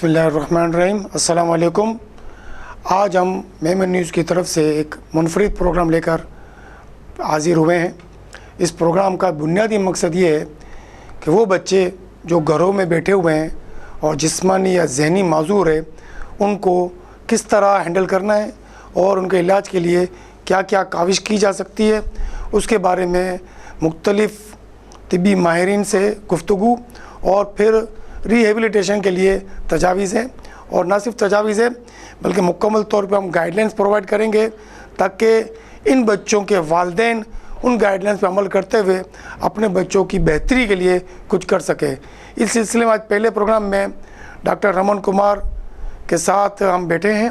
بسم اللہ الرحمن الرحیم. السلام علیکم. آج ہم میمن نیوز کی طرف سے ایک منفرد پروگرام لے کر حاضر ہوئے ہیں. اس پروگرام کا بنیادی مقصد یہ ہے کہ وہ بچے جو گھروں میں بیٹھے ہوئے ہیں اور جسمانی یا ذہنی معذور ہے ان کو کس طرح ہینڈل کرنا ہے اور ان کے علاج کے لیے کیا کیا کاوش کی جا سکتی ہے اس کے بارے میں مختلف طبی ماہرین سے گفتگو اور پھر ریہیبلیٹیشن کے لیے تجاویز ہیں. اور نہ صرف تجاویز ہیں بلکہ مکمل طور پہ ہم گائیڈ لائنس پرووائڈ کریں گے تاکہ ان بچوں کے والدین ان گائیڈ لائنس پہ عمل کرتے ہوئے اپنے بچوں کی بہتری کے لیے کچھ کر سکے. اس سلسلے میں آج پہلے پروگرام میں ڈاکٹر رمن کمار کے ساتھ ہم بیٹھے ہیں.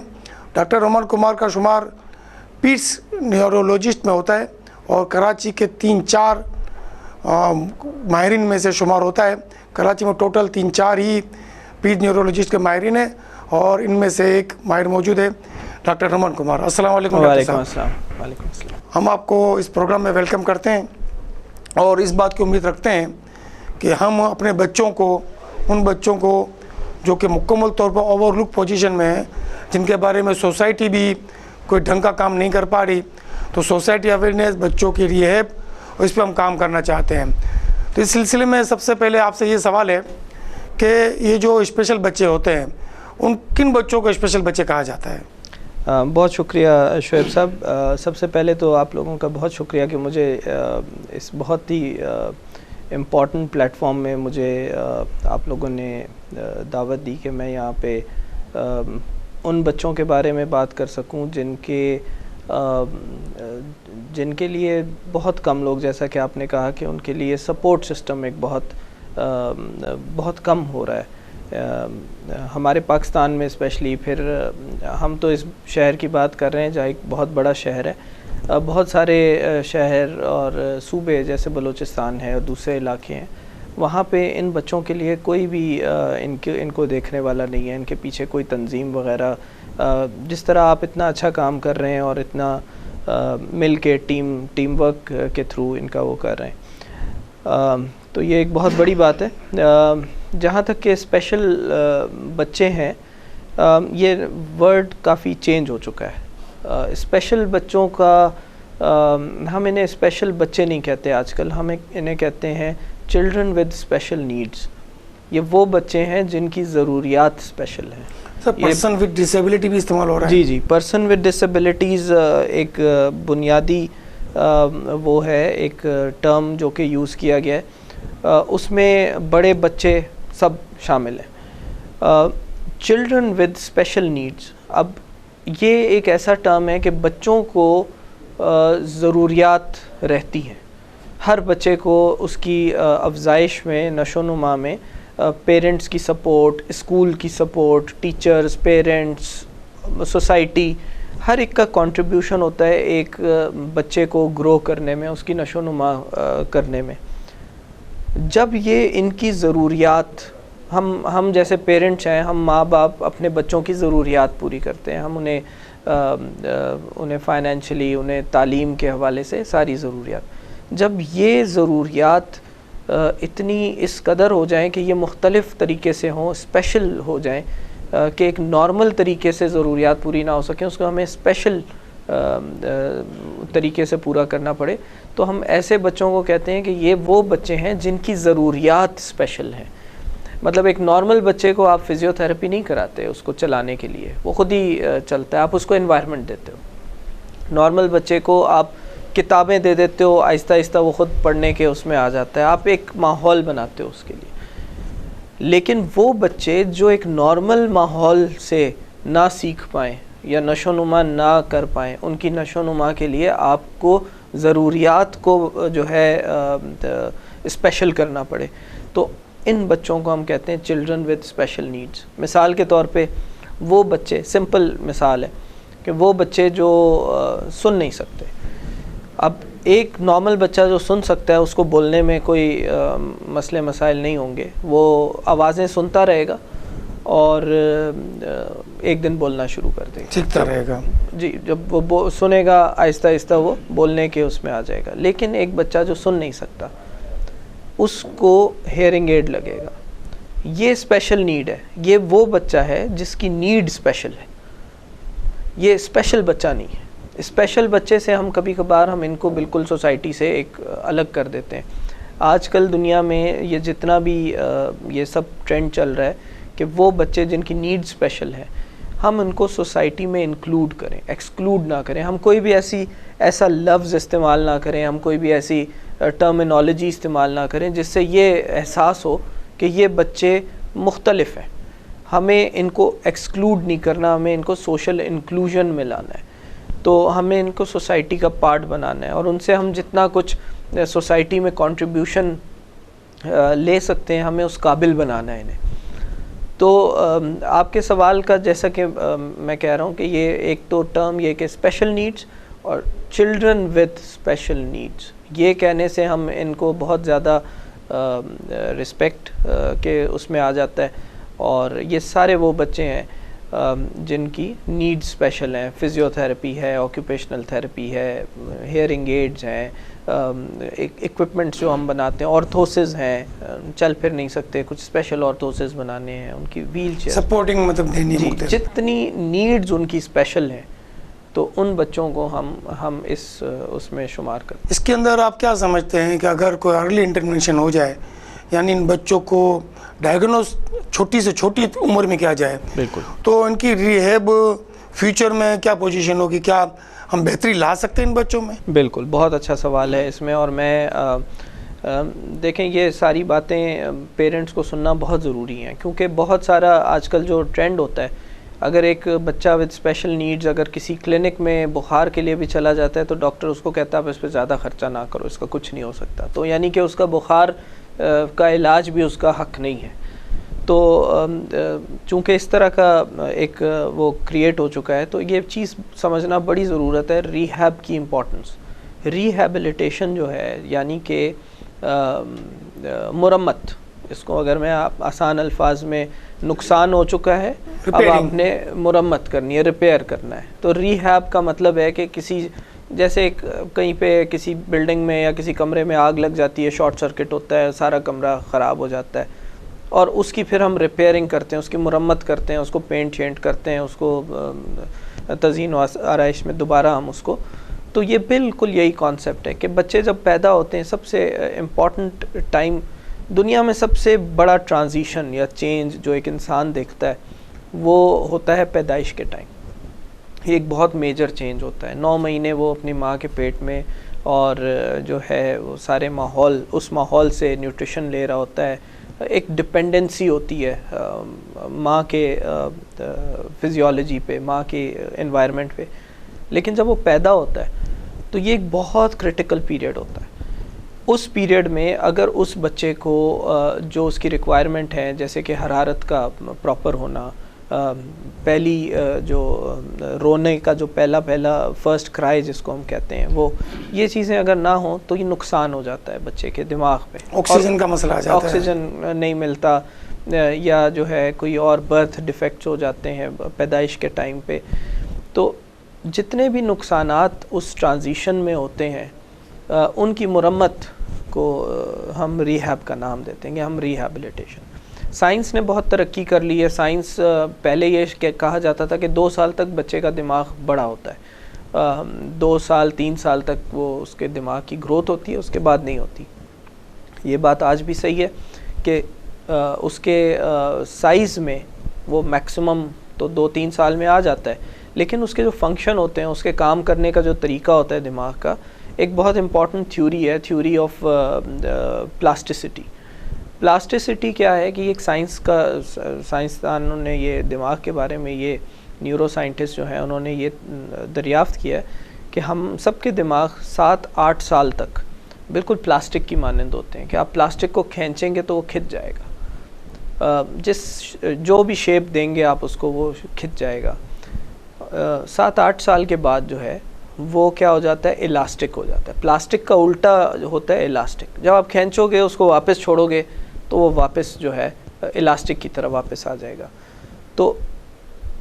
ڈاکٹر رمن کمار کا شمار پیٹس نیورولوجسٹ میں ہوتا ہے اور کراچی کے 3-4 ماہرین میں سے شمار ہوتا ہے. کراچی میں ٹوٹل 3-4 ہی پیٹس نیورولوجسٹ کے ماہرین ہیں اور ان میں سے ایک ماہر موجود ہے ڈاکٹر رمن کمار. السلام علیکم. وعلیکم السلام. وعلیکم السلام. ہم آپ کو اس پروگرام میں ویلکم کرتے ہیں اور اس بات کی امید رکھتے ہیں کہ ہم اپنے بچوں کو ان بچوں کو جو کہ مکمل طور پر اوور لک پوزیشن میں ہیں جن کے بارے میں سوسائٹی بھی کوئی ڈھنگ کا کام نہیں کر پا رہی تو سوسائٹی اویئرنیس بچوں کی ریہیب اور اس پہ ہم کام کرنا چاہتے ہیں. تو اس سلسلے میں سب سے پہلے آپ سے یہ سوال ہے کہ یہ جو اسپیشل بچے ہوتے ہیں ان کن بچوں کو اسپیشل بچے کہا جاتا ہے؟ بہت شکریہ شعیب صاحب. سب سے پہلے تو آپ لوگوں کا بہت شکریہ کہ مجھے اس بہت ہی امپورٹنٹ پلیٹ فارم میں مجھے آپ لوگوں نے دعوت دی کہ میں یہاں پہ ان بچوں کے بارے میں بات کر سکوں جن کے لیے بہت کم لوگ، جیسا کہ آپ نے کہا کہ ان کے لیے سپورٹ سسٹم ایک بہت کم ہو رہا ہے ہمارے پاکستان میں اسپیشلی. پھر ہم تو اس شہر کی بات کر رہے ہیں جہاں ایک بہت بڑا شہر ہے. بہت سارے شہر اور صوبے جیسے بلوچستان ہے اور دوسرے علاقے ہیں وہاں پہ ان بچوں کے لیے کوئی بھی ان کو دیکھنے والا نہیں ہے، ان کے پیچھے کوئی تنظیم وغیرہ. جس طرح آپ اتنا اچھا کام کر رہے ہیں اور اتنا مل کے ٹیم ورک کے تھرو ان کا وہ کر رہے ہیں تو یہ ایک بہت بڑی بات ہے. جہاں تک کہ اسپیشل بچے ہیں یہ ورڈ کافی چینج ہو چکا ہے. اسپیشل بچوں کا ہم انہیں اسپیشل بچے نہیں کہتے آج کل، ہم انہیں کہتے ہیں چلڈرن ود اسپیشل نیڈز. یہ وہ بچے ہیں جن کی ضروریات اسپیشل ہیں. پرسن ود ڈسیبلٹی بھی استعمال ہو رہا ہے. جی پرسن ود ڈسیبلٹیز ایک بنیادی وہ ہے ایک ٹرم جو کہ یوز کیا گیا ہے. اس میں بڑے بچے سب شامل ہیں. چلڈرن ود اسپیشل نیڈز اب یہ ایک ایسا ٹرم ہے کہ بچوں کو ضروریات رہتی ہیں. ہر بچے کو اس کی افزائش میں، نشو و نما میں پیرنٹس کی سپورٹ، اسکول کی سپورٹ، ٹیچرز، پیرنٹس، سوسائٹی، ہر ایک کا کنٹریبیوشن ہوتا ہے ایک بچے کو گرو کرنے میں، اس کی نشو و نما کرنے میں. جب یہ ان کی ضروریات ہم جیسے پیرنٹس ہیں، ہم ماں باپ اپنے بچوں کی ضروریات پوری کرتے ہیں. ہم انہیں فائنینشلی، انہیں تعلیم کے حوالے سے ساری ضروریات. جب یہ ضروریات اتنی اس قدر ہو جائیں کہ یہ مختلف طریقے سے ہوں، اسپیشل ہو جائیں کہ ایک نارمل طریقے سے ضروریات پوری نہ ہو سکیں، اس کو ہمیں اسپیشل طریقے سے پورا کرنا پڑے، تو ہم ایسے بچوں کو کہتے ہیں کہ یہ وہ بچے ہیں جن کی ضروریات اسپیشل ہیں. مطلب ایک نارمل بچے کو آپ فزیو تھراپی نہیں کراتے اس کو چلانے کے لیے، وہ خود ہی چلتا ہے. آپ اس کو انوائرمنٹ دیتے ہو. نارمل بچے کو آپ کتابیں دے دیتے ہو، آہستہ آہستہ وہ خود پڑھنے کے اس میں آ جاتا ہے. آپ ایک ماحول بناتے ہو اس کے لیے. لیکن وہ بچے جو ایک نارمل ماحول سے نہ سیکھ پائیں یا نشو و نما نہ کر پائیں، ان کی نشو و نما کے لیے آپ کو ضروریات کو جو ہے اسپیشل کرنا پڑے، تو ان بچوں کو ہم کہتے ہیں چلڈرن ود اسپیشل نیڈز. مثال کے طور پہ وہ بچے، سمپل مثال ہے کہ وہ بچے جو سن نہیں سکتے. اب ایک نارمل بچہ جو سن سکتا ہے اس کو بولنے میں کوئی مسئلے مسائل نہیں ہوں گے، وہ آوازیں سنتا رہے گا اور ایک دن بولنا شروع کر دے گا، سیکھتا رہے گا. جی جب وہ سنے گا آہستہ آہستہ وہ بولنے کے اس میں آ جائے گا. لیکن ایک بچہ جو سن نہیں سکتا اس کو ہیئرنگ ایڈ لگے گا. یہ اسپیشل نیڈ ہے، یہ وہ بچہ ہے جس کی نیڈ اسپیشل ہے، یہ اسپیشل بچہ نہیں ہے۔ اسپیشل بچے سے ہم کبھی کبھار ہم ان کو بالکل سوسائٹی سے ایک الگ کر دیتے ہیں۔ آج کل دنیا میں یہ جتنا بھی یہ سب ٹرینڈ چل رہا ہے کہ وہ بچے جن کی نیڈ اسپیشل ہے ہم ان کو سوسائٹی میں انکلوڈ کریں، ایکسکلوڈ نہ کریں، ہم کوئی بھی ایسا لفظ استعمال نہ کریں، ہم کوئی بھی ایسی ٹرمینالوجی استعمال نہ کریں جس سے یہ احساس ہو کہ یہ بچے مختلف ہیں۔ ہمیں ان کو ایکسکلوڈ نہیں کرنا، ہمیں ان کو سوشل انکلوژن میں لانا ہے، تو ہمیں ان کو سوسائٹی کا پارٹ بنانا ہے، اور ان سے ہم جتنا کچھ سوسائٹی میں کنٹریبیوشن لے سکتے ہیں ہمیں اس قابل بنانا ہے انہیں۔ تو آپ کے سوال کا جیسا کہ میں کہہ رہا ہوں کہ یہ ایک تو ٹرم یہ کہ اسپیشل نیڈس اور چلڈرن وتھ اسپیشل نیڈس، یہ کہنے سے ہم ان کو بہت زیادہ رسپیکٹ کے اس میں آ جاتا ہے، اور یہ سارے وہ بچے ہیں جن کی نیڈ اسپیشل ہیں۔ فزیو تھراپی ہے، آکیوپیشنل تھراپی ہے، ہیئرنگ ایڈز ہیں، اکوپمنٹس جو ہم بناتے ہیں، آرتھوسز ہیں، چل پھر نہیں سکتے، کچھ اسپیشل آرتھوسز بنانے ہیں، ان کی ویل چیئر سپورٹنگ مطلب دینی جی، مختلف۔ جتنی نیڈز ان کی اسپیشل ہیں تو ان بچوں کو ہم اس میں شمار کرتے ہیں۔ اس کے اندر آپ کیا سمجھتے ہیں کہ اگر کوئی ارلی انٹرونشن ہو جائے، یعنی ان بچوں کو ڈائگنوز چھوٹی سے چھوٹی عمر میں کیا جائے، بالکل، تو ان کی ریہیب فیوچر میں کیا پوزیشن ہوگی؟ کیا ہم بہتری لا سکتے ہیں ان بچوں میں؟ بالکل، بہت اچھا سوال ہے اس میں، اور میں دیکھیں یہ ساری باتیں پیرنٹس کو سننا بہت ضروری ہیں، کیونکہ بہت سارا آج کل جو ٹرینڈ ہوتا ہے، اگر ایک بچہ وتھ اسپیشل نیڈز اگر کسی کلینک میں بخار کے لیے بھی چلا جاتا ہے تو ڈاکٹر اس کو کہتا ہے آپ اس پہ زیادہ خرچہ نہ کرو، اس کا کچھ نہیں ہو سکتا، تو یعنی کہ اس کا بخار کا علاج بھی اس کا حق نہیں ہے۔ تو چونکہ اس طرح کا ایک وہ کریٹ ہو چکا ہے، تو یہ چیز سمجھنا بڑی ضرورت ہے ریہیب کی امپورٹنس۔ ریہیبلیٹیشن جو ہے یعنی کہ مرمت، اس کو اگر میں آسان الفاظ میں، نقصان ہو چکا ہے اب آپ نے مرمت کرنی ہے، ریپیئر کرنا ہے۔ تو ریہیب کا مطلب ہے کہ کسی جیسے کہیں پہ کسی بلڈنگ میں یا کسی کمرے میں آگ لگ جاتی ہے، شارٹ سرکٹ ہوتا ہے، سارا کمرہ خراب ہو جاتا ہے، اور اس کی پھر ہم ریپیئرنگ کرتے ہیں، اس کی مرمت کرتے ہیں، اس کو پینٹ شینٹ کرتے ہیں، اس کو تزئین و آرائش میں دوبارہ ہم اس کو، تو یہ بالکل یہی کانسیپٹ ہے کہ بچے جب پیدا ہوتے ہیں، سب سے امپورٹنٹ ٹائم دنیا میں، سب سے بڑا ٹرانزیشن یا چینج جو ایک انسان دیکھتا ہے وہ ہوتا ہے پیدائش کے ٹائم۔ یہ ایک بہت میجر چینج ہوتا ہے، 9 مہینے وہ اپنی ماں کے پیٹ میں، اور جو ہے وہ سارے ماحول، اس ماحول سے نیوٹریشن لے رہا ہوتا ہے، ایک ڈپینڈنسی ہوتی ہے ماں کے فزیولوجی پہ، ماں کے انوائرمنٹ پہ، لیکن جب وہ پیدا ہوتا ہے تو یہ ایک بہت کرٹیکل پیریڈ ہوتا ہے۔ اس پیریڈ میں اگر اس بچے کو جو اس کی ریکوائرمنٹ ہے، جیسے کہ حرارت کا پراپر ہونا، پہلی جو رونے کا جو پہلا فرسٹ کرائی جس کو ہم کہتے ہیں، وہ یہ چیزیں اگر نہ ہوں تو یہ نقصان ہو جاتا ہے بچے کے دماغ پہ، آکسیجن کا مسئلہ آ جاتا ہے، آکسیجن نہیں ملتا، یا جو ہے کوئی اور برتھ ڈیفیکٹس ہو جاتے ہیں پیدائش کے ٹائم پہ۔ تو جتنے بھی نقصانات اس ٹرانزیشن میں ہوتے ہیں ان کی مرمت کو ہم ریہیب کا نام دیتے ہیں، کہ ہم ریہیبلیٹیشن۔ سائنس نے بہت ترقی کر لی ہے۔ سائنس پہلے یہ کہا جاتا تھا کہ 2 سال تک بچے کا دماغ بڑا ہوتا ہے، 2 سال 3 سال تک وہ اس کے دماغ کی گروتھ ہوتی ہے، اس کے بعد نہیں ہوتی۔ یہ بات آج بھی صحیح ہے کہ اس کے سائز میں وہ میکسیمم تو 2-3 سال میں آ جاتا ہے، لیکن اس کے جو فنکشن ہوتے ہیں، اس کے کام کرنے کا جو طریقہ ہوتا ہے دماغ کا، ایک بہت امپورٹنٹ تھیوری ہے، تھیوری آف پلاسٹیسٹی۔ پلاسٹیسٹی کیا ہے کہ ایک سائنسدانوں نے یہ دماغ کے بارے میں، یہ نیورو سائنٹسٹ جو ہیں انہوں نے یہ دریافت کیا ہے کہ ہم سب کے دماغ 7-8 سال تک بالکل پلاسٹک کی مانند ہوتے ہیں، کہ آپ پلاسٹک کو کھینچیں گے تو وہ کھنچ جائے گا، جو بھی شیپ دیں گے آپ اس کو وہ کھنچ جائے گا۔ 7-8 سال کے بعد جو ہے وہ کیا ہو جاتا ہے، الاسٹک ہو جاتا ہے۔ پلاسٹک کا الٹا ہوتا ہے الاسٹک، جب آپ کھینچو گے اس کو واپس چھوڑو گے تو وہ واپس جو ہے الاسٹک کی طرح واپس آ جائے گا۔ تو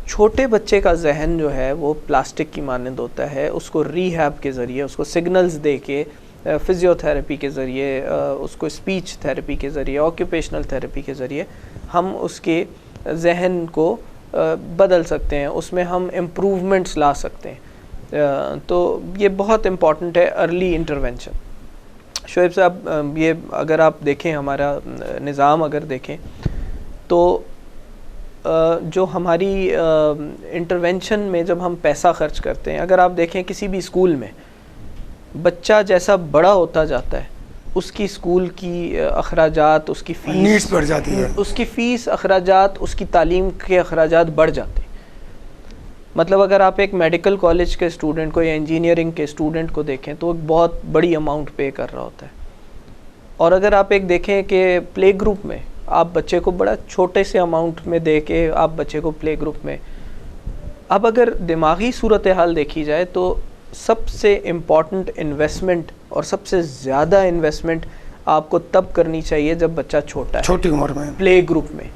چھوٹے بچے کا ذہن جو ہے وہ پلاسٹک کی مانند ہوتا ہے، اس کو ریہیب کے ذریعے، اس کو سگنلز دے کے فزیو تھراپی کے ذریعے، اس کو اسپیچ تھراپی کے ذریعے، آکیوپیشنل تھراپی کے ذریعے ہم اس کے ذہن کو بدل سکتے ہیں، اس میں ہم امپروومنٹس لا سکتے ہیں. تو یہ بہت امپورٹنٹ ہے ارلی انٹرونشن. شعیب صاحب، یہ اگر آپ دیکھیں ہمارا نظام اگر دیکھیں تو جو ہماری انٹرونشن میں جب ہم پیسہ خرچ کرتے ہیں، اگر آپ دیکھیں کسی بھی اسکول میں بچہ جیسا بڑا ہوتا جاتا ہے اس کی اسکول کی اخراجات، اس کی فیس نیڈس بڑھ جاتی ہے، اس کی فیس، اخراجات، اس کی تعلیم کے اخراجات بڑھ جاتے ہیں. مطلب اگر آپ ایک میڈیکل کالج کے اسٹوڈنٹ کو یا انجینئرنگ کے اسٹوڈنٹ کو دیکھیں تو ایک بہت بڑی اماؤنٹ پے کر رہا ہوتا ہے. اور اگر آپ ایک دیکھیں کہ پلے گروپ میں آپ بچے کو بڑا چھوٹے سے اماؤنٹ میں دے کے آپ بچے کو پلے گروپ میں، اب اگر دماغی صورتحال دیکھی جائے تو سب سے امپورٹنٹ انویسٹمنٹ اور سب سے زیادہ انویسٹمنٹ آپ کو تب کرنی چاہیے جب بچہ چھوٹا ہے، چھوٹی عمر میں. پلے گروپ میں.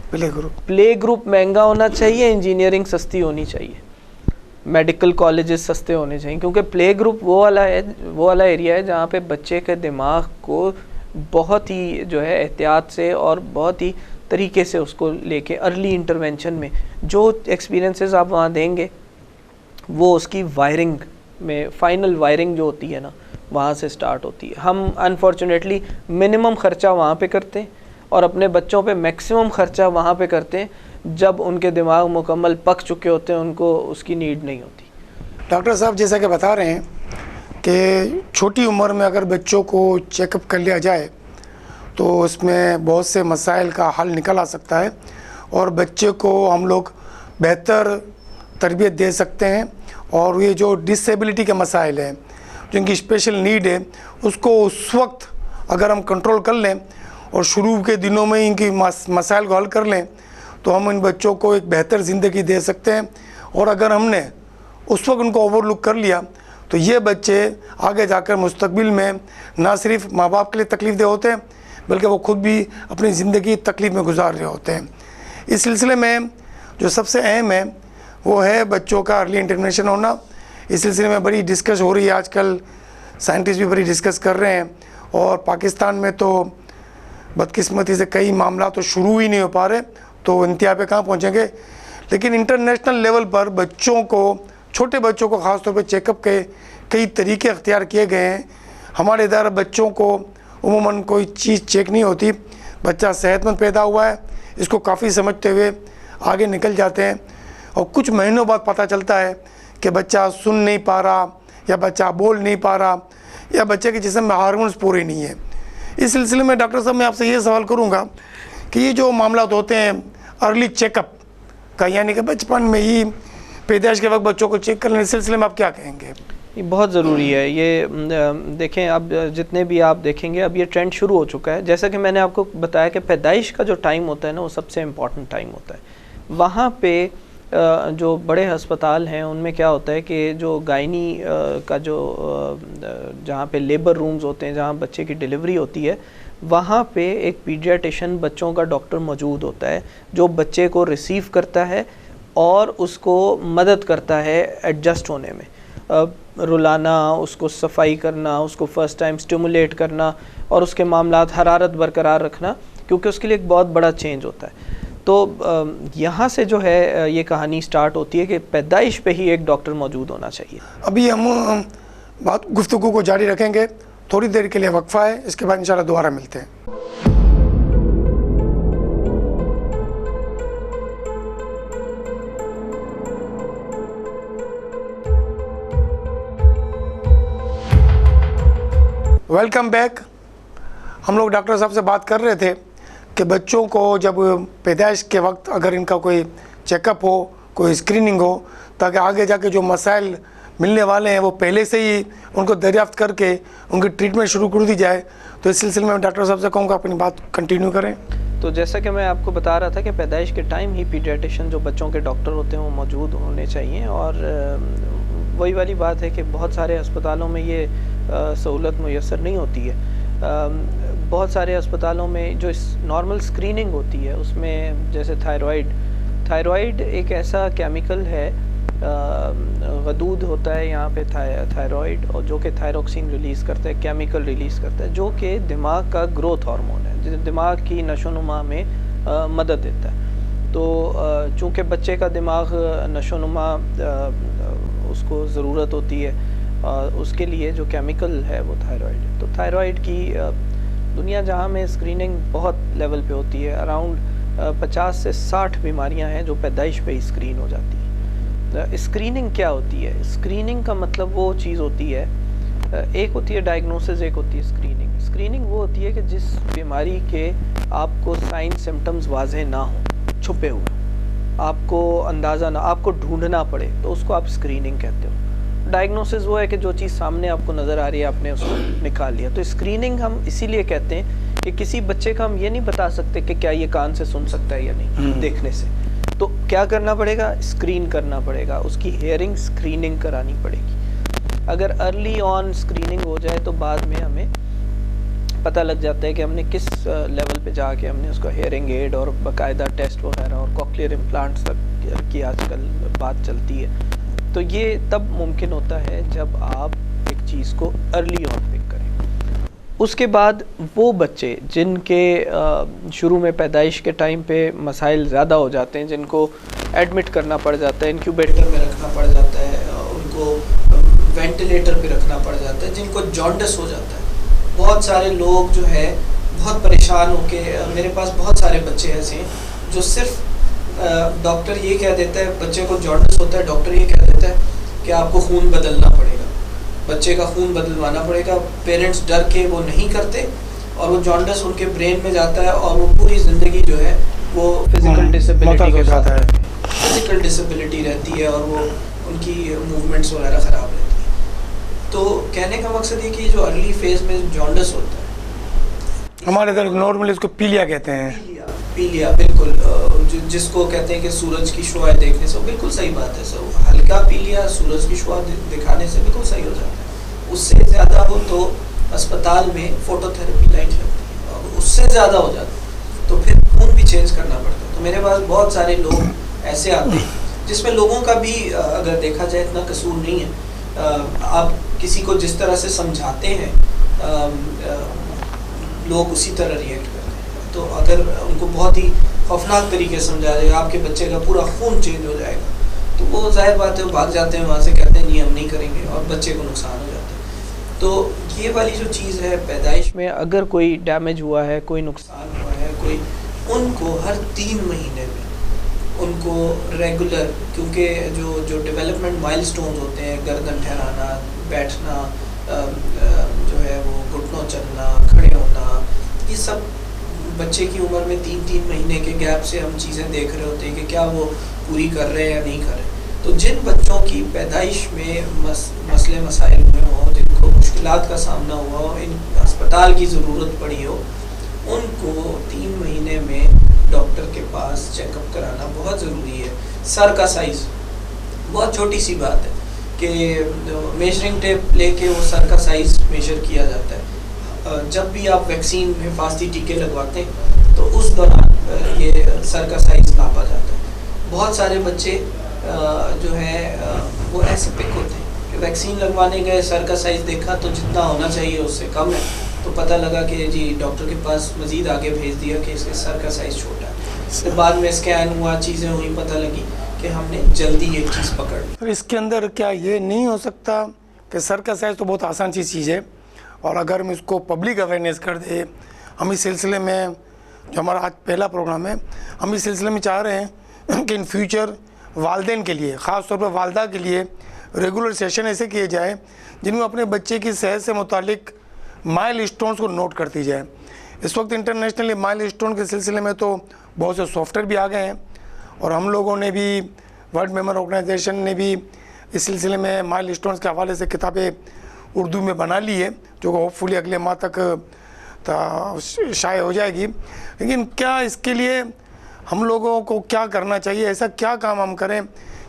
پلے گروپ مہنگا ہونا چاہیے، انجینئرنگ سستی ہونی چاہیے، میڈیکل کالجز سستے ہونے چاہیے، کیونکہ پلے گروپ وہ والا ایریا ہے جہاں پہ بچے کے دماغ کو بہت ہی جو ہے احتیاط سے اور بہت ہی طریقے سے اس کو لے کے ارلی انٹرونشن میں جو ایکسپیرینسز آپ وہاں دیں گے وہ اس کی وائرنگ میں، فائنل وائرنگ جو ہوتی ہے نا وہاں سے سٹارٹ ہوتی ہے. ہم انفارچونیٹلی منیمم خرچہ وہاں پہ کرتے ہیں اور اپنے بچوں پہ میکسیمم خرچہ وہاں پہ کرتے ہیں جب ان کے دماغ مکمل پک چکے ہوتے ہیں، ان کو اس کی نیڈ نہیں ہوتی. ڈاکٹر صاحب جیسا کہ بتا رہے ہیں کہ چھوٹی عمر میں اگر بچوں کو چیک اپ کر لیا جائے تو اس میں بہت سے مسائل کا حل نکل آ سکتا ہے اور بچے کو ہم لوگ بہتر تربیت دے سکتے ہیں. اور یہ جو ڈسیبلٹی کے مسائل ہیں، جن کی اسپیشل نیڈ ہے، اس کو اس وقت اگر ہم کنٹرول کر لیں اور شروع کے دنوں میں ان کی مسائل کو حل کر لیں تو ہم ان بچوں کو ایک بہتر زندگی دے سکتے ہیں. اور اگر ہم نے اس وقت ان کو اوور لک کر لیا تو یہ بچے آگے جا کر مستقبل میں نہ صرف ماں باپ کے لیے تکلیف دہ ہوتے ہیں بلکہ وہ خود بھی اپنی زندگی تکلیف میں گزار رہے ہوتے ہیں. اس سلسلے میں جو سب سے اہم ہے وہ ہے بچوں کا ارلی انٹرونشن ہونا. اس سلسلے میں بڑی ڈسکس ہو رہی ہے، آج کل سائنٹسٹ بھی بڑی ڈسکس کر رہے ہیں اور پاکستان میں تو بدقسمتی سے کئی معاملات تو شروع ہی نہیں ہو پا رہے، تو انتہا پہ کہاں پہنچیں گے. لیکن انٹرنیشنل لیول پر بچوں کو، چھوٹے بچوں کو خاص طور پہ چیک اپ کے کئی طریقے اختیار کیے گئے ہیں. ہمارے ادارہ بچوں کو عموماً کوئی چیز چیک نہیں ہوتی، بچہ صحت مند پیدا ہوا ہے اس کو کافی سمجھتے ہوئے آگے نکل جاتے ہیں اور کچھ مہینوں بعد پتہ چلتا ہے کہ بچہ سن نہیں پا رہا یا بچہ بول نہیں پا رہا یا بچے کے جسم میں ہارمونز پورے نہیں ہیں. اس سلسلے میں ڈاکٹر صاحب میں آپ سے یہ سوال کروں گا کہ یہ جو معاملات ہوتے ہیں ارلی چیک اپ کا، یعنی کہ بچپن میں ہی پیدائش کے وقت بچوں کو چیک کرنے، اس سلسلے میں آپ کیا کہیں گے؟ یہ بہت ضروری ہے. یہ دیکھیں اب جتنے بھی آپ دیکھیں گے اب یہ ٹرینڈ شروع ہو چکا ہے. جیسا کہ میں نے آپ کو بتایا کہ پیدائش کا جو ٹائم ہوتا ہے نا وہ سب سے امپورٹنٹ ٹائم ہوتا ہے. وہاں پہ جو بڑے ہسپتال ہیں ان میں کیا ہوتا ہے کہ جو گائنی کا جو جہاں پہ لیبر رومز ہوتے ہیں، جہاں بچے کی ڈیلیوری ہوتی ہے، وہاں پہ ایک پیڈیاٹیشن بچوں کا ڈاکٹر موجود ہوتا ہے جو بچے کو ریسیو کرتا ہے اور اس کو مدد کرتا ہے ایڈجسٹ ہونے میں، رلانا، اس کو صفائی کرنا، اس کو فرسٹ ٹائم اسٹیمولیٹ کرنا اور اس کے معاملات، حرارت برقرار رکھنا، کیونکہ اس کے لیے ایک بہت بڑا چینج ہوتا ہے. تو یہاں سے جو ہے یہ کہانی سٹارٹ ہوتی ہے کہ پیدائش پہ ہی ایک ڈاکٹر موجود ہونا چاہیے. ابھی ہم بات گفتگو کو جاری رکھیں گے، تھوڑی دیر کے لیے وقفہ ہے، اس کے بعد انشاءاللہ دوبارہ ملتے ہیں. Welcome back. ہم لوگ ڈاکٹر صاحب سے بات کر رہے تھے کہ بچوں کو جب پیدائش کے وقت اگر ان کا کوئی چیک اپ ہو، کوئی اسکریننگ ہو، تاکہ آگے جا کے جو مسائل ملنے والے ہیں وہ پہلے سے ہی ان کو دریافت کر کے ان کی ٹریٹمنٹ شروع کر دی جائے. تو اس سلسلے میں ڈاکٹر صاحب سے کہوں گا اپنی بات کنٹینیو کریں. تو جیسا کہ میں آپ کو بتا رہا تھا کہ پیدائش کے ٹائم ہی پیڈیاٹیشین جو بچوں کے ڈاکٹر ہوتے ہیں وہ موجود ہونے چاہیے. اور وہی والی بات ہے کہ بہت سارے ہسپتالوں میں یہ سہولت میسر نہیں ہوتی ہے. بہت سارے ہسپتالوں میں جو نارمل اسکریننگ ہوتی ہے اس میں جیسے تھائرائڈ ایک ایسا کیمیکل ہے غدود ہوتا ہے یہاں پہ تھائرائڈ، اور جو کہ تھائروکسین ریلیز کرتا ہے، کیمیکل ریلیز کرتا ہے، جو کہ دماغ کا گروتھ ہارمون ہے، جو دماغ کی نشو و نما میں مدد دیتا ہے۔ تو چونکہ بچے کا دماغ نشو و نما اس کو ضرورت ہوتی ہے، اس کے لیے جو کیمیکل ہے وہ تھائرائڈ ہے۔ تو تھائرائڈ کی دنیا جہاں میں اسکریننگ بہت لیول پہ ہوتی ہے، اراؤنڈ 50 سے 60 بیماریاں ہیں جو پیدائش پہ ہی اسکرین ہو جاتی ہیں۔ اسکریننگ کیا ہوتی ہے؟ اسکریننگ کا مطلب وہ چیز ہوتی ہے، ایک ہوتی ہے ڈائگنوسس، ایک ہوتی ہے اسکریننگ۔ اسکریننگ وہ ہوتی ہے کہ جس بیماری کے آپ کو سائن سمٹمز واضح نہ ہوں، چھپے ہوئے، آپ کو اندازہ نہ، آپ کو ڈھونڈنا پڑے، تو اس کو آپ اسکریننگ کہتے ہو۔ ڈائگنوسس وہ ہے کہ جو چیز سامنے آپ کو نظر آ رہی ہے، آپ نے اس کو نکال لیا۔ تو اسکریننگ ہم اسی لیے کہتے ہیں کہ کسی بچے کا ہم یہ نہیں بتا سکتے کہ کیا یہ کان سے سن سکتا ہے یا نہیں دیکھنے سے، تو کیا کرنا پڑے گا؟ اسکرین کرنا پڑے گا، اس کی ہیئرنگ اسکریننگ کرانی پڑے گی۔ اگر ارلی آن اسکریننگ ہو جائے تو بعد میں ہمیں پتہ لگ جاتا ہے کہ ہم نے کس لیول پہ جا کے ہم نے اس کو ہیئرنگ ایڈ اور باقاعدہ ٹیسٹ وغیرہ اور کوکلیئر امپلانٹس تک کی آج کل بات چلتی ہے۔ تو یہ تب ممکن ہوتا ہے جب آپ ایک چیز کو ارلی آن پک کریں۔ اس کے بعد وہ بچے جن کے شروع میں پیدائش کے ٹائم پہ مسائل زیادہ ہو جاتے ہیں، جن کو ایڈمٹ کرنا پڑ جاتا ہے، انکیوبیٹر میں رکھنا پڑ جاتا ہے، ان کو وینٹیلیٹر پہ رکھنا پڑ جاتا ہے، جن کو جانڈس ہو جاتا ہے۔ بہت سارے لوگ جو ہے بہت پریشان ہو کے، میرے پاس بہت سارے بچے ایسے ہیں جو صرف ڈاکٹر یہ کہہ دیتا ہے، بچے کو جانڈس ہوتا ہے، ڈاکٹر یہ کہہ دیتا ہے کہ آپ کو خون بدلنا پڑے گا، بچے کا خون بدلوانا پڑے گا۔ پیرنٹس ڈر کے وہ نہیں کرتے، اور وہ جانڈس ان کے برین میں جاتا ہے، اور وہ پوری زندگی جو ہے وہ فزیکل ڈسیبلٹی کے ساتھ فزیکل ڈسیبلٹی رہتی ہے، اور وہ ان کی موومنٹس وغیرہ خراب رہتی ہے۔ تو کہنے کا مقصد یہ کہ جو ارلی فیز میں جانڈس ہوتا ہے، ہمارے ادھر نارملی اس کو پیلیا کہتے ہیں۔ پیلیا، بالکل، جس کو کہتے ہیں کہ سورج کی شعاع دیکھنے سے، بالکل صحیح بات ہے سر، ہلکا پیلیا سورج کی شعاع دکھانے سے بالکل صحیح ہو جاتا ہے۔ اس سے زیادہ ہو تو اسپتال میں فوٹو تھراپی لائٹ لگتی ہے، اور اس سے زیادہ ہو جاتا ہے تو پھر خون بھی چینج کرنا پڑتا ہے۔ تو میرے پاس بہت سارے لوگ ایسے آتے ہیں جس میں لوگوں کا بھی اگر دیکھا جائے اتنا قصور نہیں ہے۔ آپ کسی کو جس طرح سے سمجھاتے ہیں لوگ اسی طرح ریئیکٹ کرتے ہیں۔ تو اگر ان کو بہت ہی خوفناک طریقے سے سمجھا جائے گا، آپ کے بچے کا پورا خون چینج ہو جائے گا، تو وہ ظاہر بات ہے وہ بھاگ جاتے ہیں وہاں سے، کہتے ہیں نہیں ہم نہیں کریں گے، اور بچے کو نقصان ہو جاتا ہے۔ تو یہ والی جو چیز ہے، پیدائش میں اگر کوئی ڈیمیج ہوا ہے، کوئی نقصان ہوا ہے، کوئی، ان کو ہر 3 مہینے میں ان کو ریگولر، کیونکہ جو ڈیولپمنٹ مائل سٹونز ہوتے ہیں، گردن ٹھہرانا، بیٹھنا، جو ہے وہ گھٹنوں چلنا، کھڑے ہونا، یہ سب بچے کی عمر میں 3 مہینے کے گیپ سے ہم چیزیں دیکھ رہے ہوتے ہیں کہ کیا وہ پوری کر رہے ہیں یا نہیں کر رہے۔ تو جن بچوں کی پیدائش میں مسئلے مسائل ہوئے ہوں، جن کو مشکلات کا سامنا ہوا ہو، ان ہسپتال کی ضرورت پڑی ہو، ان کو 3 مہینے میں ڈاکٹر کے پاس چیک اپ کرانا بہت ضروری ہے۔ سر کا سائز بہت چھوٹی سی بات ہے کہ میجرنگ ٹیپ لے کے وہ سر کا سائز میجر کیا جاتا ہے۔ جب بھی آپ ویکسین حفاظتی ٹیکے لگواتے ہیں تو اس دوران یہ سر کا سائز ناپا جاتا ہے۔ بہت سارے بچے جو ہے وہ ایسے پک ہوتے ہیں کہ ویکسین لگوانے گئے، سر کا سائز دیکھا تو جتنا ہونا چاہیے اس سے کم ہے، تو پتہ لگا کہ جی ڈاکٹر کے پاس مزید آگے بھیج دیا کہ اس کے سر کا سائز چھوٹا ہے۔ پھر بعد میں اسکین ہوا، چیزیں ہوئی، پتہ لگی کہ ہم نے جلدی ایک چیز پکڑ لی۔ اس کے اندر کیا یہ نہیں ہو سکتا کہ سر کا سائز تو بہت آسان سی چیز ہے، اور اگر ہم اس کو پبلک اویئرنیس کر دیں، ہم اس سلسلے میں، جو ہمارا آج پہلا پروگرام ہے، ہم اس سلسلے میں چاہ رہے ہیں کہ ان فیوچر والدین کے لیے، خاص طور پر والدہ کے لیے، ریگولر سیشن ایسے کیے جائیں جن میں اپنے بچے کی صحت سے متعلق مائل اسٹونز کو نوٹ کرتی جائے۔ اس وقت انٹرنیشنلی مائل اسٹون کے سلسلے میں تو بہت سے سافٹ ویئر بھی آ گئے ہیں، اور ہم لوگوں نے بھی، ورلڈ میمور آرگنائزیشن نے بھی اس سلسلے میں مائل اسٹونز کے حوالے سے کتابیں اردو میں بنا لی ہے، جو کہ ہوپ فلی اگلے ماہ تک شائع ہو جائے گی۔ لیکن کیا اس کے لیے ہم لوگوں کو کیا کرنا چاہیے؟ ایسا کیا کام ہم کریں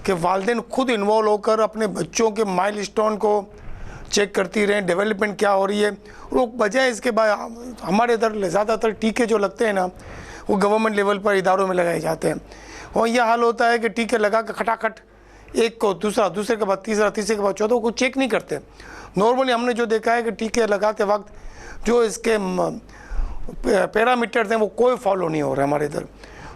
کہ والدین خود انوالو ہو کر اپنے بچوں کے مائل اسٹون کو چیک کرتی رہیں، ڈیولپمنٹ کیا ہو رہی ہے؟ وہ بجائے اس کے بعد ہمارے ادھر زیادہ تر ٹیکے جو لگتے ہیں نا، وہ گورنمنٹ لیول پر اداروں میں لگائے جاتے ہیں، اور یہ حال ہوتا ہے کہ ٹیکے لگا کے کھٹاکھٹ ایک کو دوسرا, دوسرے کے بعد تیسرا, تیسرے کے بعد چوتھا, کو چیک نہیں کرتے. نارملی ہم نے جو دیکھا ہے کہ ٹیکے لگاتے وقت جو اس کے پیرامیٹرز ہیں وہ کوئی فالو نہیں ہو رہا ہے ہمارے ادھر.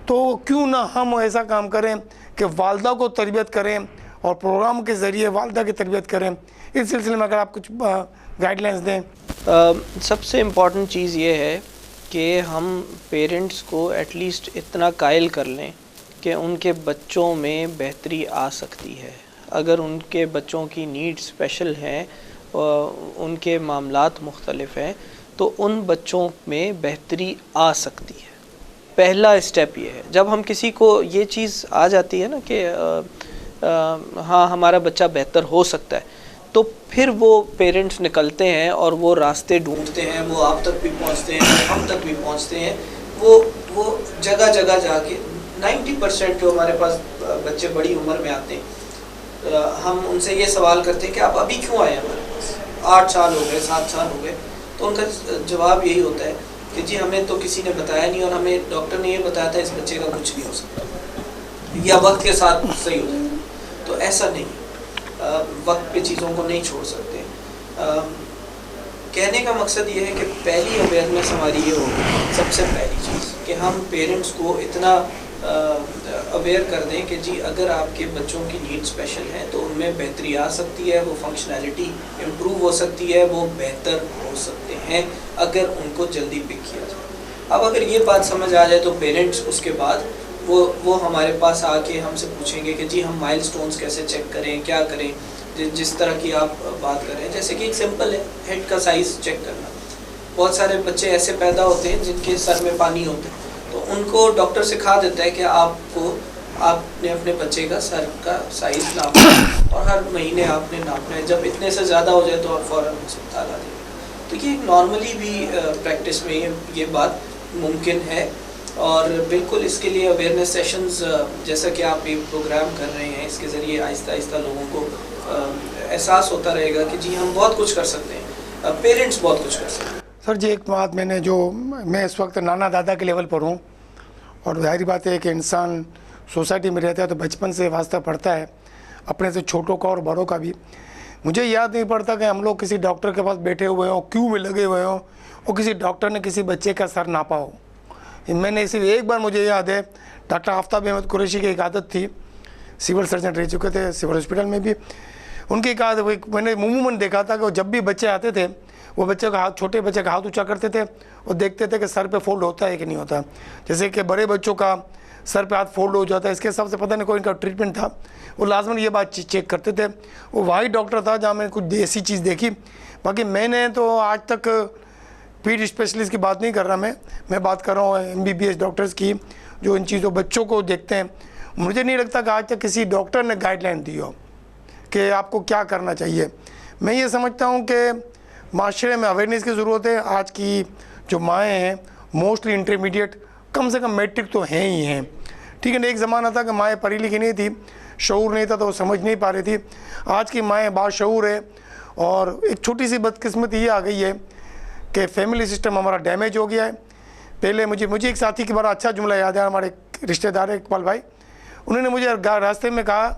تو کیوں نہ ہم ایسا کام کریں کہ والدہ کو تربیت کریں اور پروگرام کے ذریعے والدہ کی تربیت کریں. اس سلسلے میں اگر آپ کچھ گائیڈ لائنس دیں. سب سے امپورٹنٹ چیز یہ ہے کہ ہم پیرنٹس کو ایٹ لیسٹ اتنا قائل کر لیں کہ ان کے بچوں میں بہتری آ سکتی ہے. اگر ان کے بچوں کی نیڈ اسپیشل ہیں, ان کے معاملات مختلف ہیں, تو ان بچوں میں بہتری آ سکتی ہے. پہلا اسٹیپ یہ ہے. جب ہم کسی کو یہ چیز آ جاتی ہے نا کہ ہاں ہمارا بچہ بہتر ہو سکتا ہے, تو پھر وہ پیرنٹس نکلتے ہیں اور وہ راستے ڈھونڈتے ہیں, وہ آپ تک بھی پہنچتے ہیں, ہم تک بھی پہنچتے ہیں, وہ جگہ جگہ جا کے 90% جو ہمارے پاس بچے بڑی عمر میں آتے ہیں, ہم ان سے یہ سوال کرتے ہیں کہ آپ ابھی کیوں آئے ہمارے پاس, 8 سال ہو گئے, 7 سال ہو گئے. تو ان کا جواب یہی ہوتا ہے کہ جی ہمیں تو کسی نے بتایا نہیں, اور ہمیں ڈاکٹر نے یہ بتایا تھا اس بچے کا کچھ نہیں ہو سکتا, یا وقت کے ساتھ صحیح ہو جائے. تو ایسا نہیں, وقت پہ چیزوں کو نہیں چھوڑ سکتے. کہنے کا مقصد یہ ہے کہ پہلی اویئرنیس ہماری یہ ہوگی, سب سے پہلی چیز کہ ہم پیرنٹس کو اتنا اویئر کر دیں کہ جی اگر آپ کے بچوں کی نیڈ اسپیشل ہیں تو ان میں بہتری آ سکتی ہے, وہ فنکشنالٹی امپروو ہو سکتی ہے, وہ بہتر ہو سکتے ہیں اگر ان کو جلدی پک کیا جائے. اب اگر یہ بات سمجھ آ جائے تو پیرنٹس اس کے بعد وہ ہمارے پاس آ کے ہم سے پوچھیں گے کہ جی ہم مائل سٹونز کیسے چیک کریں, کیا کریں. جس طرح کی آپ بات کر رہے ہیں, جیسے کہ ایک سمپل ہے ہیڈ کا سائز چیک کرنا. بہت سارے بچے ایسے پیدا ہوتے ہیں جن کے سر میں پانی ہوتا ہے, تو ان کو ڈاکٹر سکھا دیتا ہے کہ آپ نے اپنے بچے کا سر کا سائز ناپنا ہے اور ہر مہینے آپ نے ناپنا ہے. جب اتنے سے زیادہ ہو جائے تو آپ فوراً ہسپتال آ جائیں. تو یہ نارملی بھی پریکٹس میں یہ بات ممکن ہے, اور بالکل اس کے لیے اویئرنیس سیشنز جیسا کہ آپ ایک پروگرام کر رہے ہیں, اس کے ذریعے آہستہ آہستہ لوگوں کو احساس ہوتا رہے گا کہ جی ہم بہت کچھ کر سکتے ہیں, پیرنٹس بہت کچھ کر سکتے ہیں. سر جی ایک بات میں اس وقت نانا دادا کے لیول پر ہوں, اور ظاہری بات ہے کہ انسان سوسائٹی میں رہتا ہے تو بچپن سے واسطہ پڑتا ہے اپنے سے چھوٹوں کا اور بڑوں کا بھی. مجھے یاد نہیں پڑتا کہ ہم لوگ کسی ڈاکٹر کے پاس بیٹھے ہوئے ہوں, کیوں میں لگے ہوئے ہوں, اور کسی ڈاکٹر نے کسی بچے کا سر ناپا ہو. میں نے صرف ایک بار, مجھے یاد ہے, ڈاکٹر آفتاب احمد قریشی کی ایک عادت تھی, سول سرجن رہ چکے تھے سول ہاسپٹل میں بھی. ان کی ایک عادت میں نے عموماً دیکھا تھا کہ وہ جب بھی بچے آتے تھے وہ بچے کا ہاتھ, چھوٹے بچے کا ہاتھ اونچا کرتے تھے اور دیکھتے تھے کہ سر پہ فولڈ ہوتا ہے کہ نہیں ہوتا. جیسے کہ بڑے بچوں کا سر پہ ہاتھ فولڈ ہو جاتا ہے, اس کے حساب سے پتہ نہیں کوئی ان کا ٹریٹمنٹ تھا, وہ لازماً یہ بات چیک کرتے تھے. وہ وہی ڈاکٹر تھا جہاں میں نے کچھ ایسی چیز دیکھی. باقی میں نے تو آج تک پیڈ اسپیشلسٹ کی بات نہیں کر رہا, میں بات کر رہا ہوں MBBS ڈاکٹرز کی جو ان چیزوں بچوں کو دیکھتے ہیں. مجھے نہیں لگتا کہ آج تک کسی ڈاکٹر نے گائیڈ لائن دی ہو کہ آپ کو کیا کرنا چاہیے. میں یہ سمجھتا ہوں کہ معاشرے میں اویئرنیس کی ضرورت ہے. آج کی جو مائیں ہیں موسٹلی انٹرمیڈیٹ, کم سے کم میٹرک تو ہیں ہی ہیں, ٹھیک ہے نا. ایک زمانہ تھا کہ مائیں پڑھی لکھی نہیں تھی, شعور نہیں تھا تو وہ سمجھ نہیں پا رہی تھی. آج کی مائیں باشعور ہے. اور ایک چھوٹی سی بدقسمتی یہ آ گئی ہے کہ فیملی سسٹم ہمارا ڈیمیج ہو گیا ہے. پہلے مجھے ایک ساتھی کی بڑا اچھا جملہ یاد ہے, ہمارے رشتہ دار ہے اقبال بھائی, انہوں نے مجھے راستے میں کہا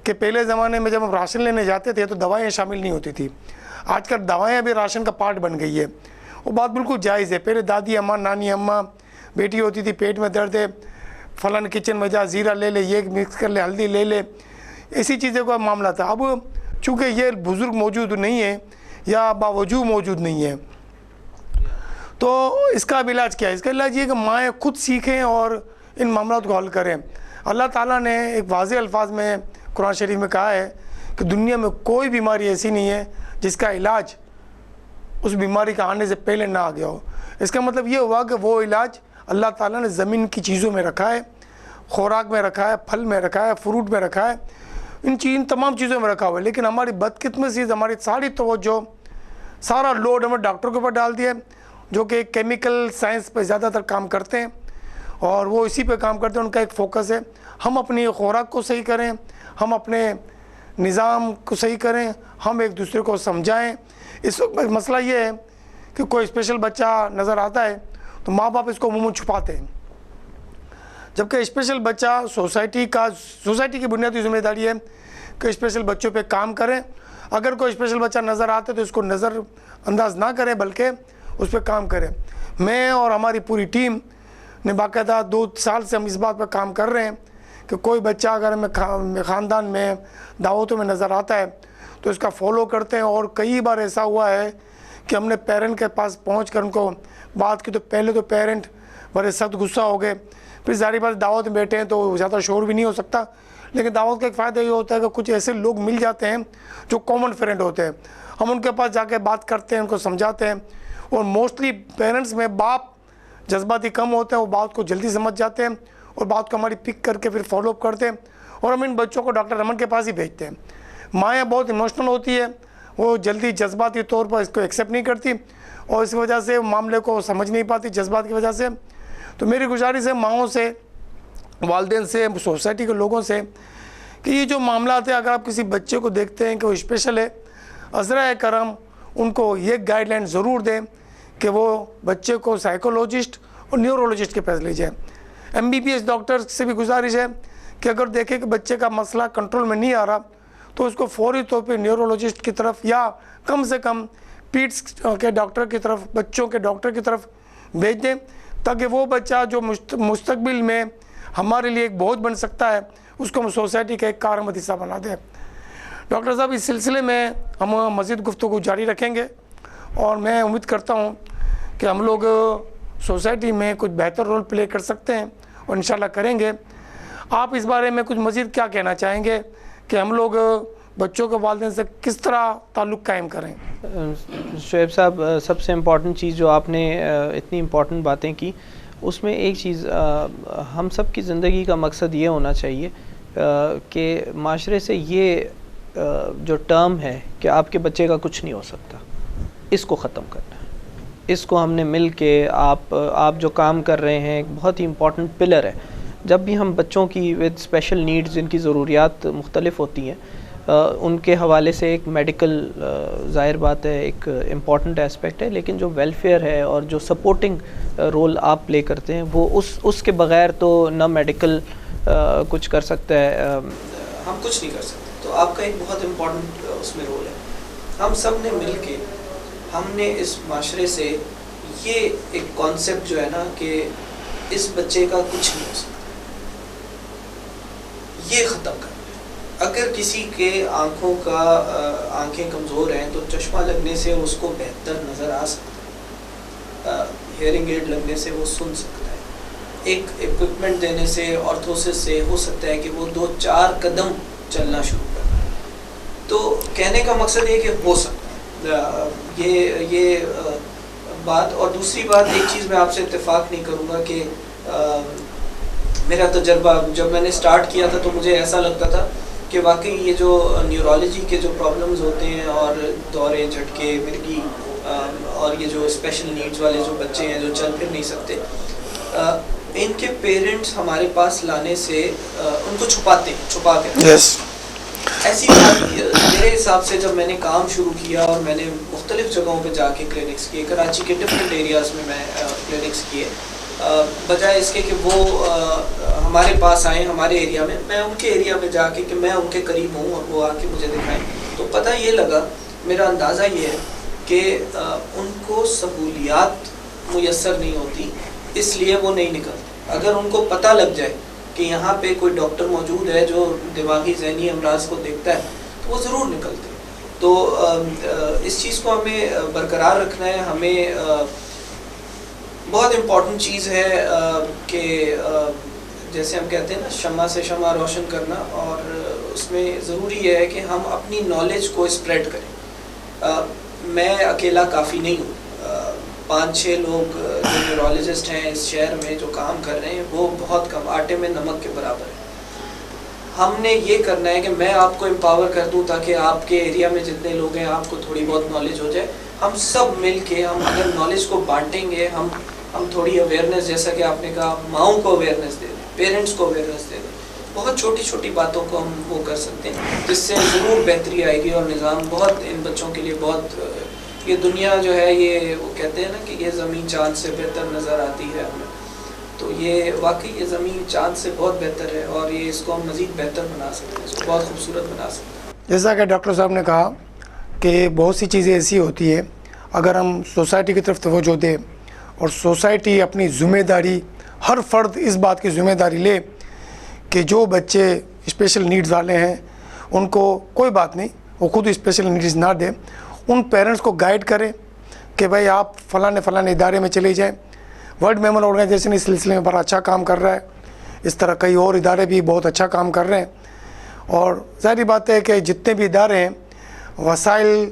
کہ پہلے زمانے میں جب ہم راشن لینے جاتے تھے تو دوائیں شامل نہیں ہوتی تھی, آج کل دوائیں بھی راشن کا پارٹ بن گئی ہے. وہ بات بالکل جائز ہے. پہلے دادی اماں, نانی اماں, بیٹی ہوتی تھی پیٹ میں درد ہے, فلاں کچن میں جا, زیرہ لے لے, یہ مکس کر لے, ہلدی لے لے, ایسی چیزوں کا معاملہ تھا. اب چونکہ یہ بزرگ موجود نہیں ہے یا باوجود موجود نہیں ہے, تو اس کا علاج کیا ہے؟ اس کا علاج یہ کہ مائیں خود سیکھیں اور ان معاملات کو حل کریں. اللہ تعالیٰ نے ایک واضح الفاظ میں قرآن شریف میں کہا ہے کہ دنیا میں کوئی بیماری ایسی نہیں ہے جس کا علاج اس بیماری کا آنے سے پہلے نہ آ گیا ہو. اس کا مطلب یہ ہوا کہ وہ علاج اللہ تعالیٰ نے زمین کی چیزوں میں رکھا ہے, خوراک میں رکھا ہے, پھل میں رکھا ہے, فروٹ میں رکھا ہے, ان تمام چیزوں میں رکھا ہوا ہے. لیکن ہماری بدقسمتی سے ہماری ساری توجہ, سارا لوڈ ہمیں ڈاکٹر کے اوپر ڈال دیا ہے, جو کہ کیمیکل سائنس پہ زیادہ تر کام کرتے ہیں اور وہ اسی پہ کام کرتے ہیں. ان کا ایک فوکس ہے ہم اپنی خوراک کو صحیح کریں, ہم اپنے نظام کو صحیح کریں, ہم ایک دوسرے کو سمجھائیں. اس وقت مسئلہ یہ ہے کہ کوئی اسپیشل بچہ نظر آتا ہے تو ماں باپ اس کو عموماً چھپاتے ہیں. جبکہ اسپیشل بچہ سوسائٹی کی بنیادی ذمہ داری ہے کہ اسپیشل بچوں پہ کام کریں. اگر کوئی اسپیشل بچہ نظر آتا ہے تو اس کو نظر انداز نہ کرے بلکہ اس پہ کام کرے. میں اور ہماری پوری ٹیم نے باقاعدہ 2 سال سے ہم اس بات پہ کام کر رہے ہیں کہ کوئی بچہ اگر ہمیں خاندان میں دعوتوں میں نظر آتا ہے تو اس کا فالو کرتے ہیں. اور کئی بار ایسا ہوا ہے کہ ہم نے پیرنٹ کے پاس پہنچ کر ان کو بات کی تو پہلے تو پیرنٹ بڑے سخت غصہ ہو گئے. پھر ظاہری بات دعوت میں بیٹھے ہیں تو زیادہ شور بھی نہیں ہو سکتا, لیکن دعوت کا ایک فائدہ یہ ہوتا ہے کہ کچھ ایسے لوگ مل جاتے ہیں جو کامن فرینڈ ہوتے ہیں. ہم ان کے پاس جا کے بات کرتے ہیں, ان کو سمجھاتے ہیں. اور موسٹلی پیرنٹس میں باپ جذباتی کم ہوتے ہیں, وہ بات کو جلدی سمجھ جاتے ہیں اور بات کو ہماری پک کر کے پھر فالو اپ کرتے ہیں. اور ہم ان بچوں کو ڈاکٹر رمن کے پاس ہی بھیجتے ہیں. مائیں بہت ایموشنل ہوتی ہے, وہ جلدی جذباتی طور پر اس کو ایکسیپٹ نہیں کرتی اور اس وجہ سے معاملے کو سمجھ نہیں پاتی جذبات کی وجہ سے. تو میری گزارش ہے ماؤں سے, والدین سے, سوسائٹی کے لوگوں سے کہ یہ جو معاملات ہیں, اگر آپ کسی بچے کو دیکھتے ہیں کہ وہ اسپیشل ہے, عذرائے کرم ان کو یہ گائیڈ لائن ضرور دیں کہ وہ بچے کو سائیکولوجسٹ اور نیورولوجسٹ کے پاس لے جائیں. MBBS ڈاکٹر سے بھی گزارش ہے کہ اگر دیکھیں کہ بچے کا مسئلہ کنٹرول میں نہیں آ رہا تو اس کو فوری طور پہ نیورولوجسٹ کی طرف یا کم سے کم پیٹس کے ڈاکٹر کی طرف, بچوں کے ڈاکٹر کی طرف بھیج دیں, تاکہ وہ بچہ جو مستقبل میں ہمارے لیے ایک بوجھ بن سکتا ہے اس کو ہم سوسائٹی کا ایک کارآمد حصہ بنا دیں. ڈاکٹر صاحب, اس سلسلے میں ہم مزید گفتگو جاری رکھیں گے اور میں امید کرتا ہوں کہ ہم لوگ سوسائٹی میں کچھ بہتر رول پلے کر سکتے ہیں اور انشاءاللہ کریں گے. آپ اس بارے میں کچھ مزید کیا کہنا چاہیں گے کہ ہم لوگ بچوں کے والدین سے کس طرح تعلق قائم کریں؟ شعیب صاحب, سب سے امپورٹنٹ چیز جو آپ نے اتنی امپورٹنٹ باتیں کی, اس میں ایک چیز, ہم سب کی زندگی کا مقصد یہ ہونا چاہیے کہ معاشرے سے یہ جو ٹرم ہے کہ آپ کے بچے کا کچھ نہیں ہو سکتا, اس کو ختم کرنا ہے. اس کو ہم نے مل کے, آپ جو کام کر رہے ہیں ایک بہت ہی امپورٹنٹ پلر ہے. جب بھی ہم بچوں کی ود اسپیشل نیڈز, جن کی ضروریات مختلف ہوتی ہیں, ان کے حوالے سے ایک میڈیکل ظاہر بات ہے ایک امپورٹنٹ اسپیکٹ ہے, لیکن جو ویلفیئر ہے اور جو سپورٹنگ رول آپ پلے کرتے ہیں وہ اس کے بغیر تو نہ میڈیکل کچھ کر سکتا ہے, ہم کچھ نہیں کر سکتے. تو آپ کا ایک بہت امپورٹنٹ اس میں رول ہے. ہم سب نے مل کے, ہم نے اس معاشرے سے یہ ایک کانسیپٹ جو ہے نا کہ اس بچے کا کچھ نہیں ہو سکتا, یہ ختم کرنا ہے. اگر کسی کے آنکھیں کمزور ہیں تو چشمہ لگنے سے اس کو بہتر نظر آ سکتا ہے, ہیئرنگ ایڈ لگنے سے وہ سن سکتا ہے, ایک ایکوپمنٹ دینے سے, آرتھوسس سے ہو سکتا ہے کہ وہ 2-4 قدم چلنا شروع کر دے. تو کہنے کا مقصد یہ کہ ہو سکتا ہے یہ بات. اور دوسری بات, ایک چیز میں آپ سے اتفاق نہیں کروں گا کہ میرا تجربہ جب میں نے سٹارٹ کیا تھا تو مجھے ایسا لگتا تھا کہ واقعی یہ جو نیورولوجی کے جو پرابلمز ہوتے ہیں اور دورے, جھٹکے, مرگی اور یہ جو اسپیشل نیڈز والے جو بچے ہیں جو چل پھر نہیں سکتے, ان کے پیرنٹس ہمارے پاس لانے سے ان کو چھپا کے ایسی بات. میرے حساب سے جب میں نے کام شروع کیا اور میں نے مختلف جگہوں پہ جا کے کلینکس کیے, کراچی کے ڈفرینٹ ایریاز میں کلینکس کیے, بجائے اس کے کہ وہ ہمارے پاس آئیں ہمارے ایریا میں ان کے ایریا میں جا کے کہ میں ان کے قریب ہوں اور وہ آ کے مجھے دکھائیں, تو پتہ یہ لگا, میرا اندازہ یہ ہے کہ ان کو سہولیات میسر نہیں ہوتی, اس لیے وہ نہیں نکلتے. اگر ان کو پتہ لگ جائے کہ یہاں پہ کوئی ڈاکٹر موجود ہے جو دماغی ذہنی امراض کو دیکھتا ہے تو وہ ضرور نکلتے. تو اس چیز کو ہمیں برقرار رکھنا ہے. ہمیں بہت امپورٹنٹ چیز ہے کہ جیسے ہم کہتے ہیں نا, شمع سے شمع روشن کرنا, اور اس میں ضروری ہے کہ ہم اپنی نالج کو اسپریڈ کریں. میں اکیلا کافی نہیں ہوں, 5-6 لوگ جو نیورولوجسٹ ہیں اس شہر میں جو کام کر رہے ہیں وہ بہت کم, آٹے میں نمک کے برابر ہے. ہم نے یہ کرنا ہے کہ میں آپ کو امپاور کر دوں تاکہ آپ کے ایریا میں جتنے لوگ ہیں آپ کو تھوڑی بہت نالج ہو جائے. ہم سب مل کے ہم اگر نالج کو بانٹیں گے, ہم تھوڑی اویئرنیس, جیسا کہ آپ نے کہا, ماؤں کو اویئرنیس دے دیں, پیرنٹس کو اویئرنیس دے دیں, بہت چھوٹی چھوٹی باتوں کو ہم وہ کر سکتے ہیں جس سے ضرور بہتری آئے گی اور نظام بہت ان بچوں کے لیے بہت, یہ دنیا جو ہے یہ وہ کہتے ہیں نا کہ یہ زمین چاند سے بہتر نظر آتی ہے ہمیں. تو یہ واقعی یہ زمین چاند سے بہت بہتر ہے اور یہ اس کو ہم مزید بہتر بنا سکتے ہیں، اس کو بہت خوبصورت بنا سکتے ہیں. جیسا کہ ڈاکٹر صاحب نے کہا کہ بہت سی چیزیں ایسی ہوتی ہے اگر ہم سوسائٹی کی طرف توجہ دیں اور سوسائٹی اپنی ذمہ داری، ہر فرد اس بات کی ذمہ داری لے کہ جو بچے اسپیشل نیڈز والے ہیں ان کو کوئی بات نہیں، وہ خود اسپیشل نیڈز نہ دیں، ان پیرنٹس کو گائیڈ کریں کہ بھائی آپ فلاں ادارے میں چلے جائیں. ورلڈ میموریل آرگنائزیشن اس سلسلے میں بڑا اچھا کام کر رہا ہے، اس طرح کئی اور ادارے بھی بہت اچھا کام کر رہے ہیں. اور ظاہری بات ہے کہ جتنے بھی ادارے ہیں وسائل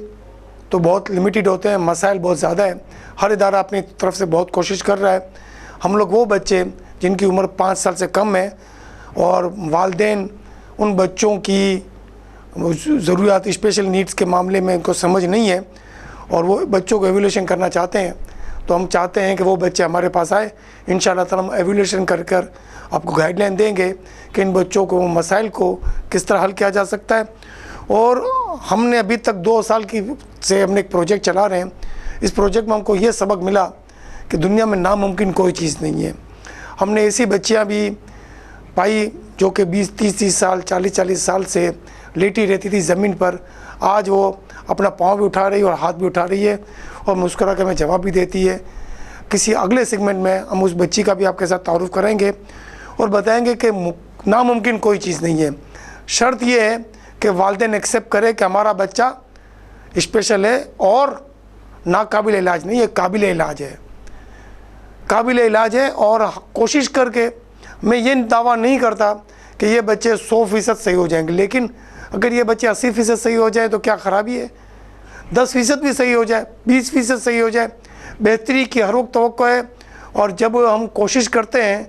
تو بہت لمیٹیڈ ہوتے ہیں، مسائل بہت زیادہ ہے. ہر ادارہ اپنی طرف سے بہت کوشش کر رہا ہے. ہم لوگ وہ بچے جن کی عمر 5 سال سے کم ہے اور والدین ان بچوں کی ضروریات اسپیشل نیڈز کے معاملے میں ان کو سمجھ نہیں ہے اور وہ بچوں کو ایویلیوشن کرنا چاہتے ہیں، تو ہم چاہتے ہیں کہ وہ بچے ہمارے پاس آئے. انشاءاللہ تعالی ہم ایویلیوشن کر آپ کو گائیڈ لائن دیں گے کہ ان بچوں کو مسائل کو کس طرح حل کیا جا سکتا ہے. اور ہم نے ابھی تک 2 سال سے ہم نے ایک پروجیکٹ چلا رہے ہیں. اس پروجیکٹ میں ہم کو یہ سبق ملا کہ دنیا میں ناممکن کوئی چیز نہیں ہے. ہم نے ایسی بچیاں بھی پائی جو کہ 20-30 سال 40 سال سے لیٹی رہتی تھی زمین پر، آج وہ اپنا پاؤں بھی اٹھا رہی ہے اور ہاتھ بھی اٹھا رہی ہے اور مسکرا کے ہمیں جواب بھی دیتی ہے. کسی اگلے سیگمنٹ میں ہم اس بچی کا بھی آپ کے ساتھ تعارف کریں گے اور بتائیں گے کہ ناممکن کوئی چیز نہیں ہے. شرط یہ ہے کہ والدین ایکسیپٹ کرے کہ ہمارا بچہ اسپیشل ہے اور ناقابل علاج نہیں ہے، قابل علاج ہے، قابل علاج ہے. اور کوشش کر کے میں یہ دعویٰ نہیں کرتا کہ یہ بچے 100% صحیح ہو جائیں گے، لیکن اگر یہ بچے 80% صحیح ہو جائے تو کیا خرابی ہے؟ 10% بھی صحیح ہو جائے، 20% صحیح ہو جائے، بہتری کی ہر وقت توقع ہے. اور جب ہم کوشش کرتے ہیں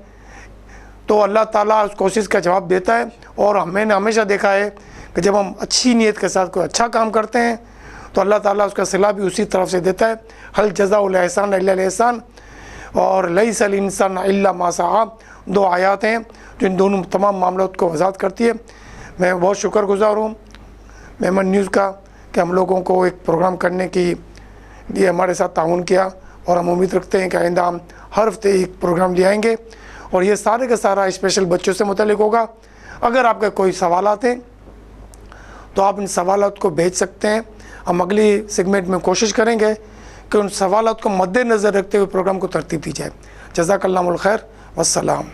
تو اللہ تعالیٰ اس کوشش کا جواب دیتا ہے. اور میں نے ہمیشہ دیکھا ہے کہ جب ہم اچھی نیت کے ساتھ کوئی اچھا کام کرتے ہیں تو اللہ تعالیٰ اس کا صلہ بھی اسی طرف سے دیتا ہے. حل جزاء الاحسان الا الاحسان اور لیس الانسان الا ما سعی، 2 آیات ہیں جو ان دونوں تمام معاملات کو وضاحت کرتی ہے. میں بہت شکر گزار ہوں میمن نیوز کا کہ ہم لوگوں کو ایک پروگرام کرنے کی لیے ہمارے ساتھ تعاون کیا، اور ہم امید رکھتے ہیں کہ آئندہ ہم ہر ہفتے ایک پروگرام لے آئیں گے اور یہ سارے کا سارا اسپیشل بچوں سے متعلق ہوگا. اگر آپ کے کوئی سوالات ہیں تو آپ ان سوالات کو بھیج سکتے ہیں. ہم اگلی سیگمنٹ میں کوشش کریں گے کہ ان سوالات کو مد نظر رکھتے ہوئے پروگرام کو ترتیب دی جائے. جزاک اللہ الخیر والسلام.